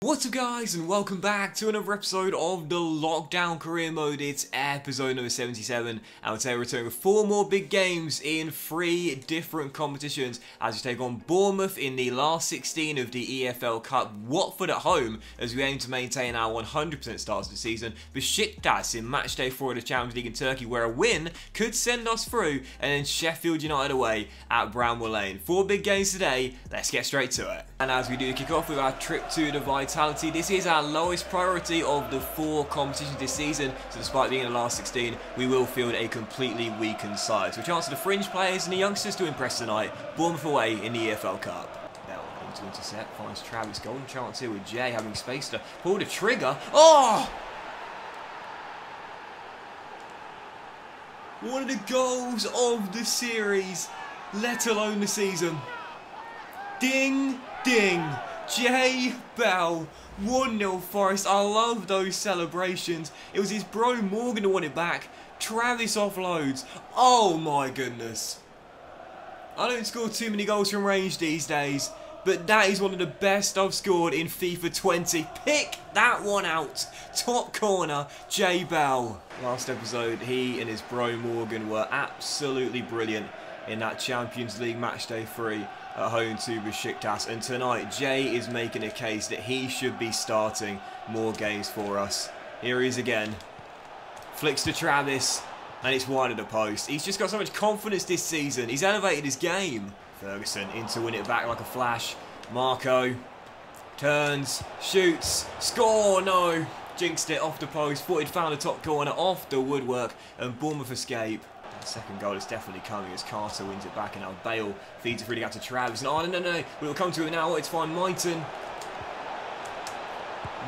What's up guys, and welcome back to another episode of the Lockdown Career Mode. It's episode number 77, and today we're returning with 4 more big games in 3 different competitions as we take on Bournemouth in the last 16 of the EFL Cup, Watford at home as we aim to maintain our 100% starts of the season, Besiktas in matchday 4 of the Champions League in Turkey where a win could send us through, and then Sheffield United away at Bramwell Lane. 4 big games today, let's get straight to it. And as we do kick off with our trip to the Vitality, this is our lowest priority of the 4 competitions this season, so despite being in the last 16, we will field a completely weakened side. So a chance for the fringe players and the youngsters to impress tonight. Bournemouth away in the EFL Cup. Now to intercept, finds Travis. Golden chance here with Jay having space to pull the trigger. Oh! One of the goals of the series, let alone the season. Ding, ding. Jay Bell, 1-0 Forest. I love those celebrations. It was his bro Morgan who won it back. Travis offloads. Oh my goodness. I don't score too many goals from range these days, but that is one of the best I've scored in FIFA 20. Pick that one out. Top corner, Jay Bell. Last episode, he and his bro Morgan were absolutely brilliant in that Champions League matchday 3. At home to Besiktas, and tonight Jay is making a case that he should be starting more games for us. Here he is again, flicks to Travis, and it's wide of the post. He's just got so much confidence this season. He's elevated his game. Ferguson in to win it back like a flash. Marco turns, shoots, score, no, jinxed it off the post. Thought he'd found the top corner off the woodwork, and Bournemouth escape. Second goal is definitely coming as Carter wins it back, and now Bale feeds it through the gap to Travis. And oh, no. We'll come to it now. It's fine. Mighton.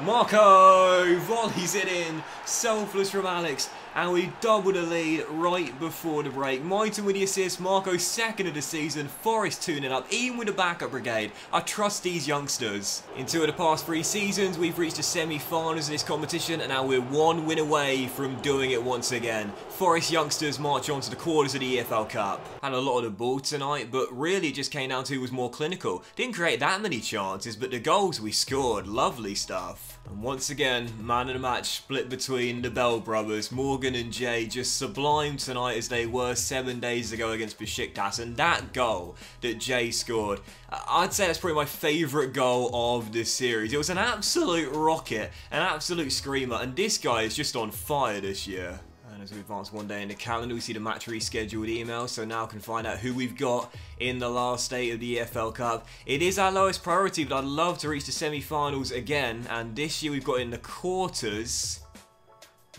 Marco volleys it in. Selfless from Alex. And we double the lead right before the break. Mighton with the assist. Marco second of the season. Forest 2-0 up, even with the backup brigade. I trust these youngsters. In 2 of the past 3 seasons, we've reached the semi-finals of this competition, and now we're 1 win away from doing it once again. Forest youngsters march on to the quarters of the EFL Cup. Had a lot of the ball tonight, but really it just came down to who was more clinical. Didn't create that many chances, but the goals we scored, lovely stuff. And once again, man of the match split between the Bell brothers. Morgan and Jay just sublime tonight as they were 7 days ago against Besiktas. And that goal that Jay scored, I'd say that's probably my favourite goal of this series. It was an absolute rocket, an absolute screamer, and this guy is just on fire this year. And as we advance one day in the calendar, we see the match rescheduled email, so now can find out who we've got in the last day of the EFL Cup. It is our lowest priority, but I'd love to reach the semi-finals again, and this year we've got in the quarters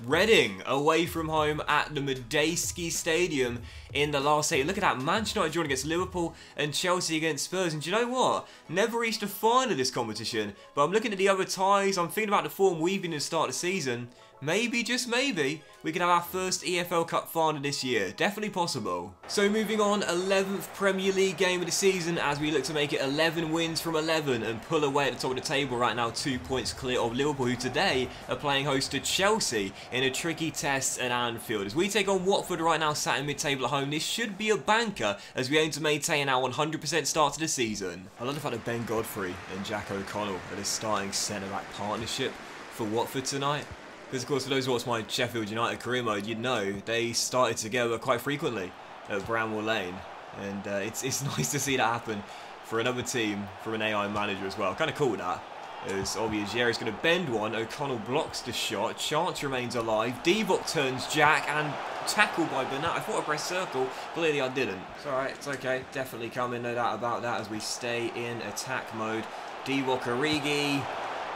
Reading away from home at the Madejski Stadium in the last 8. Look at that, Manchester United drawn against Liverpool and Chelsea against Spurs. And do you know what? Never reached a final of this competition, but I'm looking at the other ties. I'm thinking about the form we've been in to start the season. Maybe, just maybe, we could have our first EFL Cup final this year. Definitely possible. So moving on, 11th Premier League game of the season as we look to make it 11 wins from 11 and pull away at the top of the table right now, 2 points clear of Liverpool, who today are playing host to Chelsea in a tricky test at Anfield. As we take on Watford right now, sat in mid-table at home, this should be a banker as we aim to maintain our 100% start to the season. I love the fact that Ben Godfrey and Jack O'Connell are the starting centre-back partnership for Watford tonight. Because, of course, for those who watch my Sheffield United career mode, you'd know they started together quite frequently at Bramwell Lane. And it's nice to see that happen for another team from an AI manager as well. Kind of cool that. As Obiegieri's going to bend one, O'Connell blocks the shot, Chance remains alive, Divock turns Jack, and tackled by Bernat. I thought I pressed circle, clearly I didn't. It's alright, it's okay, definitely coming, no doubt about that, as we stay in attack mode. Divock Origi,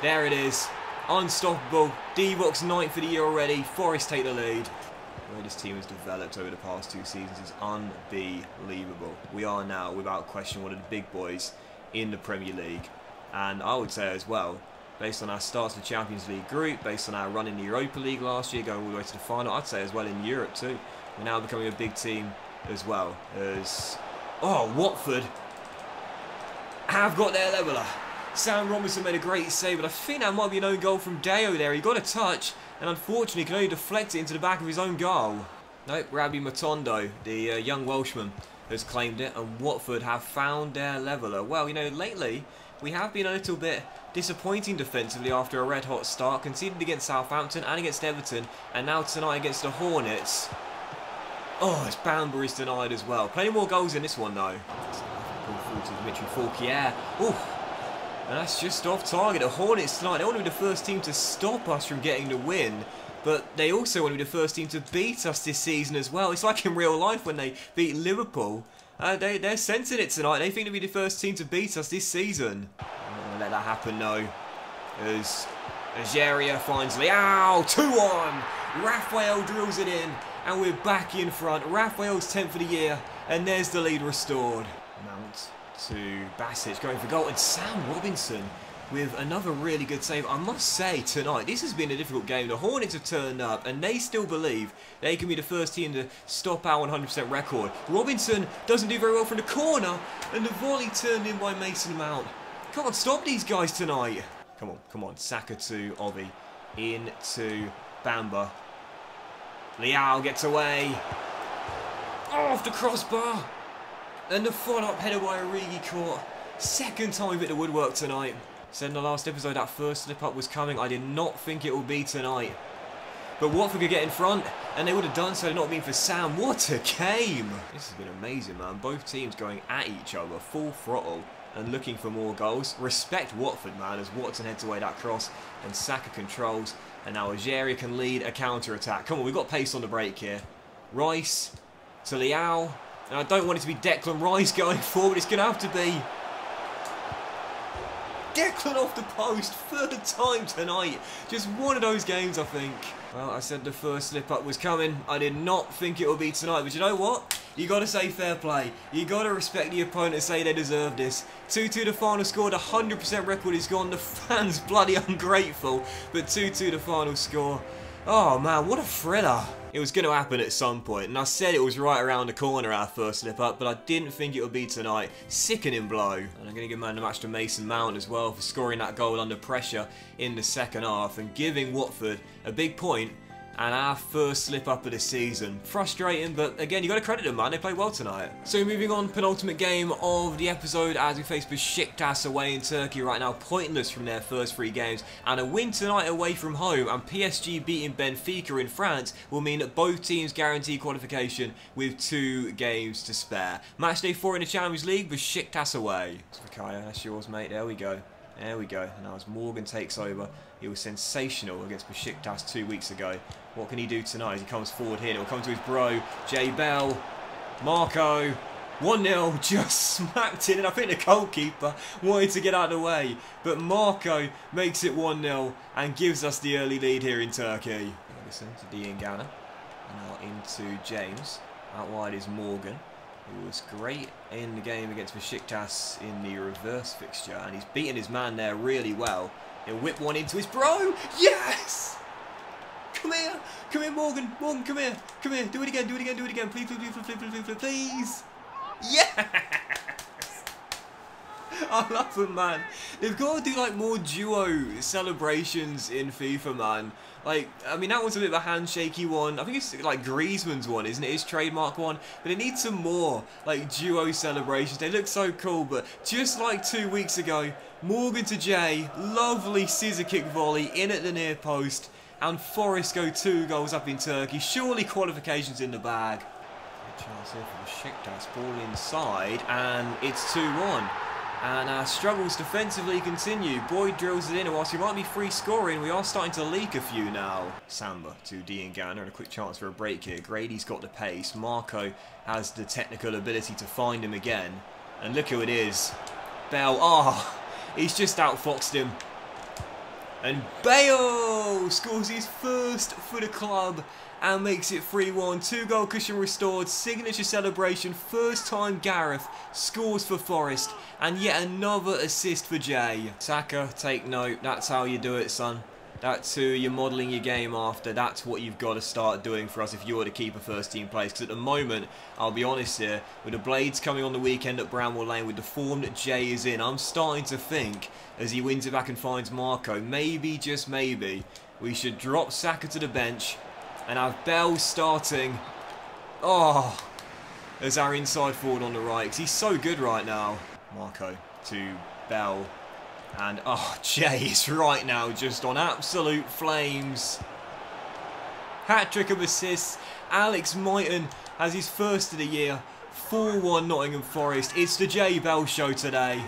there it is. Unstoppable. Divock's 9th for the year already. Forest take the lead. The way this team has developed over the past 2 seasons is unbelievable. We are now, without question, one of the big boys in the Premier League. And I would say as well, based on our start to the Champions League group, based on our run in the Europa League last year, going all the way to the final, I'd say as well in Europe too. We're now becoming a big team as well. As Watford have got their leveller. Sam Robinson made a great save, but I think that might be an own goal from Deo there. He got a touch, and unfortunately can only deflect it into the back of his own goal. Nope, Rabbi Matondo, the young Welshman, has claimed it, and Watford have found their leveller. Well, you know, lately we have been a little bit disappointing defensively after a red-hot start. Conceded against Southampton and against Everton, and now tonight against the Hornets. Oh, it's Banbury's denied as well. Plenty more goals in this one, though. Dimitri Forquier. Ooh. And that's just off target. The Hornets tonight, they want to be the first team to stop us from getting the win. But they also want to be the first team to beat us this season as well. It's like in real life when they beat Liverpool. They're sensing it tonight. They think they'll be the first team to beat us this season. I'm not going to let that happen, no. As Ageria finds Leao. 2-1. Raphael drills it in. And we're back in front. Raphael's 10th for the year. And there's the lead restored. Mount to Basic going for goal. And Sam Robinson with another really good save. I must say tonight, this has been a difficult game. The Hornets have turned up and they still believe they can be the first team to stop our 100% record. Robinson doesn't do very well from the corner and the volley turned in by Mason Mount. Can't stop these guys tonight. Come on. Saka to Ovi. Into Bamba. Leao gets away. Off the crossbar. And the follow-up header by Origi caught. Second time hit the woodwork tonight. Said in the last episode that first slip-up was coming. I did not think it would be tonight. But Watford could get in front, and they would have done so had it not been for Sam. What a game! This has been amazing, man. Both teams going at each other, full throttle, and looking for more goals. Respect Watford, man, as Watson heads away that cross, and Saka controls, and now Ageria can lead a counter-attack. Come on, we've got pace on the break here. Rice to Leao. And I don't want it to be Declan Rice going forward. It's going to have to be Declan off the post. Third time tonight. Just one of those games, I think. Well, I said the first slip-up was coming. I did not think it would be tonight. But you know what? You got to say fair play. You got to respect the opponent and say they deserve this. 2-2 the final score. The 100% record is gone. The fans bloody ungrateful. But 2-2 the final score. Oh man, what a thriller. It was going to happen at some point, and I said it was right around the corner, our first slip up, but I didn't think it would be tonight. Sickening blow. And I'm going to give man of the match to Mason Mount as well for scoring that goal under pressure in the second half and giving Watford a big point and our first slip up of the season. Frustrating, but again, you got to credit them, man. They played well tonight. So moving on, penultimate game of the episode as we face Besiktas away in Turkey right now. Pointless from their first 3 games. And a win tonight away from home and PSG beating Benfica in France will mean that both teams guarantee qualification with 2 games to spare. Match day 4 in the Champions League, Besiktas away. Kaya, that's yours, mate. There we go. There we go. And now as Morgan takes over, he was sensational against Besiktas 2 weeks ago. What can he do tonight as he comes forward here? It'll come to his bro, Jay Bell. Marco, 1-0, just smacked it. And I think the goalkeeper wanted to get out of the way. But Marco makes it 1-0 and gives us the early lead here in Turkey. Listen to Dean Ganner. Now into James. Out wide is Morgan, who was great in the game against Besiktas in the reverse fixture. And he's beaten his man there really well. He'll whip one into his bro. Yes! Come here, Morgan, come here, do it again, please, please. Yes! I love them, man. They've got to do like more duo celebrations in FIFA, man. Like, I mean, that was a bit of a handshakey one. I think it's like Griezmann's one, isn't it? His trademark one. But it needs some more like duo celebrations. They look so cool, but just like 2 weeks ago, Morgan to Jay, lovely scissor kick volley in at the near post. And Forest go 2 goals up in Turkey. Surely qualifications in the bag. Good chance here for Besiktas. Ball inside. And it's 2-1. And our struggles defensively continue. Boyd drills it in. And whilst he might be free scoring, we are starting to leak a few now. Samba to Dean Ganner. And a quick chance for a break here. Grady's got the pace. Marco has the technical ability to find him again. And look who it is. Bell. Ah, he's just outfoxed him. And Bale scores his first for the club and makes it 3-1. 2-goal cushion restored, signature celebration, first time Gareth scores for Forest, and yet another assist for Jay. Saka, take note, that's how you do it, son. That's who you're modelling your game after. That's what you've got to start doing for us if you were to keep a first team place. Because at the moment, I'll be honest here, with the Blades coming on the weekend at Bramwell Lane, with the form that Jay is in, I'm starting to think, as he wins it back and finds Marco, maybe, just maybe, we should drop Saka to the bench and have Bell starting, as our inside forward on the right. Because he's so good right now. Marco to Bell. And, oh, Jay is right now just on absolute flames. Hat-trick of assists. Alex Mighton has his first of the year. 4-1 Nottingham Forest. It's the Jay Bell show today.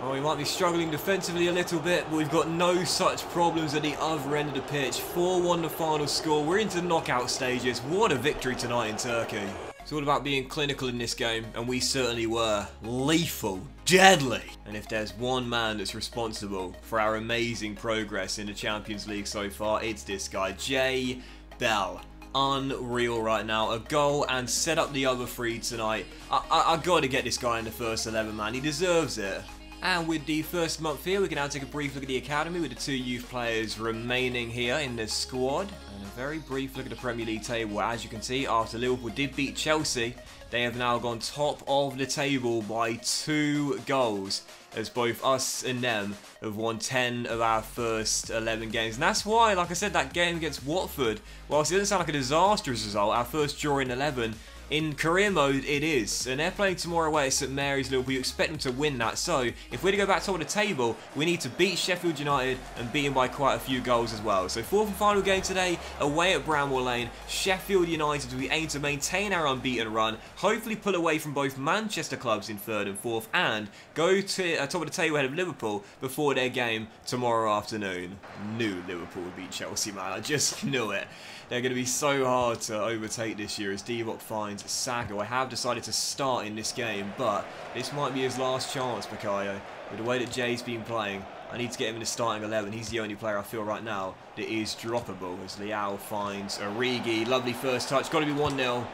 Oh, we might be struggling defensively a little bit, but we've got no such problems at the other end of the pitch. 4-1 the final score. We're into the knockout stages. What a victory tonight in Turkey. It's all about being clinical in this game, and we certainly were. Lethal. Deadly. And if there's one man that's responsible for our amazing progress in the Champions League so far, it's this guy, Jay Bell. Unreal right now. A goal and set up the other three tonight. I got to get this guy in the first 11, man. He deserves it. And with the first month here, we can now take a brief look at the academy with the 2 youth players remaining here in this squad. And a very brief look at the Premier League table. As you can see, after Liverpool did beat Chelsea, they have now gone top of the table by 2 goals. As both us and them have won 10 of our first 11 games. And that's why, like I said, that game against Watford, whilst it doesn't sound like a disastrous result, our first draw in 11, in career mode, it is. And they're playing tomorrow away at St Mary's Liverpool. You expect them to win that. So, if we're to go back top of the table, we need to beat Sheffield United and beat them by quite a few goals as well. So, 4th and final game today, away at Bramwell Lane. Sheffield United, we aim to maintain our unbeaten run. Hopefully pull away from both Manchester clubs in 3rd and 4th. And go to top of the table ahead of Liverpool before their game tomorrow afternoon. Knew Liverpool would beat Chelsea, man. I just knew it. They're going to be so hard to overtake this year as Divock finds Saka. I have decided to start in this game, but this might be his last chance, Bukayo. With the way that Jay's been playing, I need to get him in the starting 11. He's the only player I feel right now that is droppable. As Leao finds Origi. Lovely first touch. Got to be 1-0.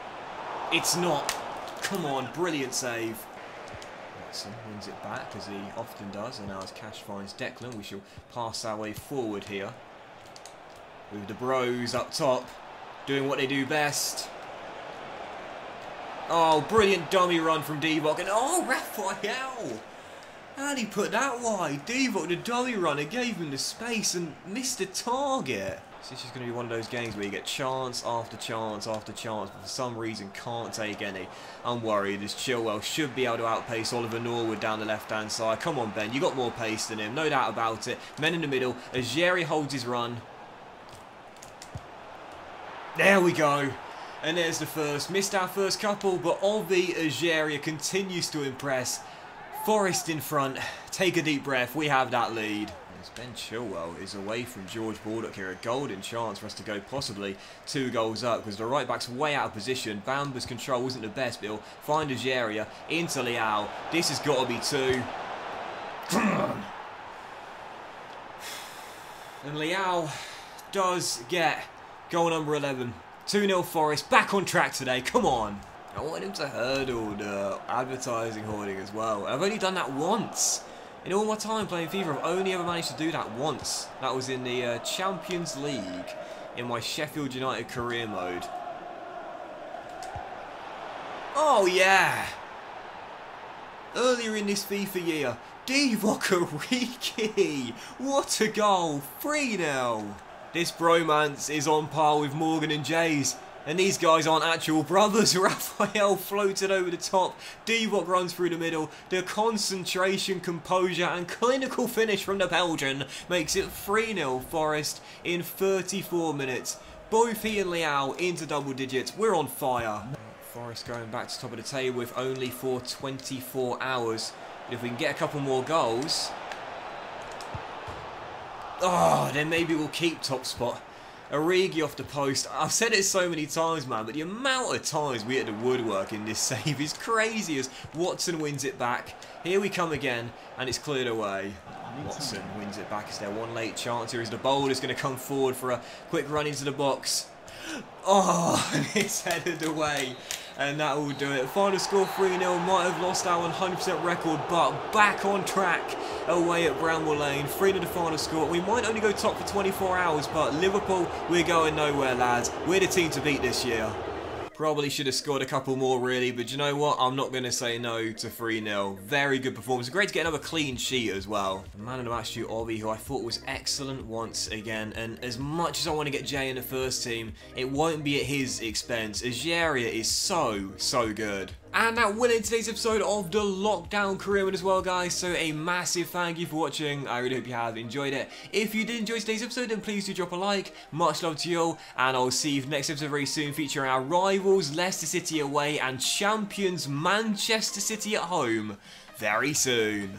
It's not. Come on, brilliant save. Watson wins it back, as he often does. And now as Cash finds Declan, we shall pass our way forward here. With the bros up top, doing what they do best. Oh, brilliant dummy run from Divock. And oh, Raphael! How'd he put that wide? Divock, the dummy runner, gave him the space and missed the target. So this is going to be one of those games where you get chance after chance after chance, but for some reason can't take any. I'm worried as Chilwell should be able to outpace Oliver Norwood down the left-hand side. Come on, Ben, you got more pace than him, no doubt about it. Men in the middle, as Jerry holds his run. There we go. And there's the first. Missed our first couple, but Ovi Ageria continues to impress. Forest in front. Take a deep breath. We have that lead. As Ben Chilwell is away from George Baldock here. A golden chance for us to go possibly 2 goals up because the right back's way out of position. Bamba's control wasn't the best, but he'll find Ageria into Leao. This has got to be 2. Come on. And Leao does get goal number 11. 2-0 Forest. Back on track today. Come on. I want him to hurdle the advertising hoarding as well. I've only done that once. In all my time playing FIFA, I've only ever managed to do that once. That was in the Champions League in my Sheffield United career mode. Oh, yeah. Earlier in this FIFA year, Divock Origi. What a goal. 3-0. This bromance is on par with Morgan and Jay's. And these guys aren't actual brothers. Raphael floated over the top. Divock runs through the middle. The concentration, composure and clinical finish from the Belgian makes it 3-0 Forest in 34 minutes. Both he and Leao into double digits. We're on fire. Forest going back to top of the table if only for 24 hours. But if we can get a couple more goals... oh, then maybe we'll keep top spot. Origi off the post. I've said it so many times, man, but the amount of times we hit the woodwork in this save is crazy as Watson wins it back. Here we come again, and it's cleared away. Watson wins it back. Is there one late chance here? Is the bowler's going to come forward for a quick run into the box? Oh, and it's headed away. And that will do it. Final score 3-0. Might have lost our 100% record, but back on track away at Bramwell Lane. 3-0 the final score. We might only go top for 24 hours, but Liverpool, we're going nowhere, lads. We're the team to beat this year. Probably should have scored a couple more, really, but you know what? I'm not going to say no to 3-0. Very good performance. Great to get another clean sheet as well. The man of the match to Ovi, who I thought was excellent once again. And as much as I want to get Jay in the first team, it won't be at his expense. Ageria is so good. And that will end today's episode of the Lockdown Career Mode as well, guys. So a massive thank you for watching. I really hope you have enjoyed it. If you did enjoy today's episode, then please do drop a like. Much love to you all, and I'll see you for the next episode very soon, featuring our rivals Leicester City away and champions Manchester City at home very soon.